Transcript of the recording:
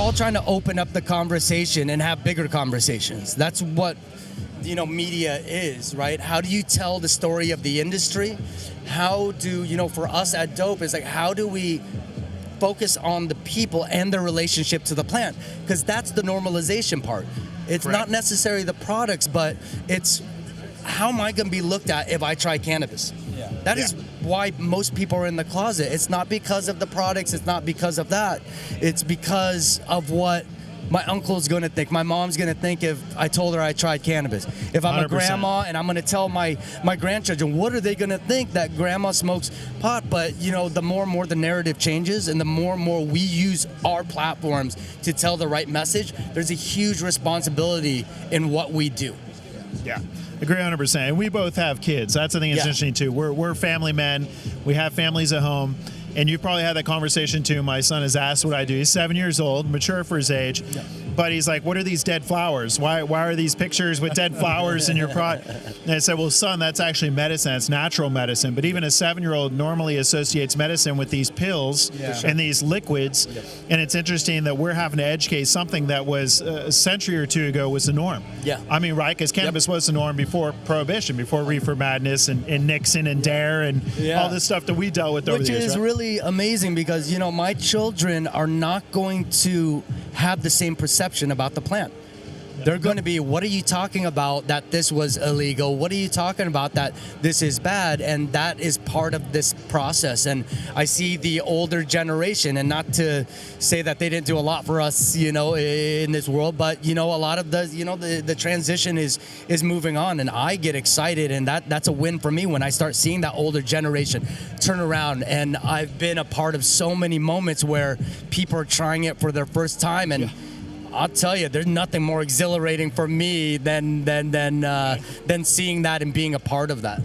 all trying to open up the conversation and have bigger conversations. That's what, media is, right? How do you tell the story of the industry? How do, for us at Dope, it's like, how do we focus on the people and their relationship to the plant? Because that's the normalization part. It's Correct. not necessarily the products, but it's how am I going to be looked at if I try cannabis? Yeah. That is why most people are in the closet. It's not because of the products. It's not because of that. It's because of what my uncle's going to think. My mom's going to think if I told her I tried cannabis. If I'm 100%. a grandma and I'm going to tell my grandchildren, what are they going to think that grandma smokes pot? But, the more and more the narrative changes and the more and more we use our platforms to tell the right message, there's a huge responsibility in what we do. Yeah, agree 100%. And we both have kids. That's the thing that's interesting too. We're family men. We have families at home. And you've probably had that conversation too. My son has asked what I do. He's 7 years old, mature for his age. Yeah. But he's like, what are these dead flowers? Why are these pictures with dead flowers in your product? And I said, well, son, that's actually medicine. It's natural medicine. But even a 7-year-old normally associates medicine with these pills and these liquids. Yeah. And it's interesting that we're having to educate something that was a century or two ago was the norm. Yeah. I mean, right? Because cannabis was the norm before Prohibition, before Reefer Madness and Nixon and Dare and all this stuff that we dealt with over the years. Which is really amazing because, my children are not going to have the same perception about the plant. They're going to be, what are you talking about that this was illegal? What are you talking about that this is bad? And that is part of this process. And I see the older generation, and not to say that they didn't do a lot for us, in this world, but, a lot of the transition is moving on, and I get excited, and that's a win for me when I start seeing that older generation turn around. And I've been a part of so many moments where people are trying it for their first time, and I'll tell you, there's nothing more exhilarating for me than seeing that and being a part of that.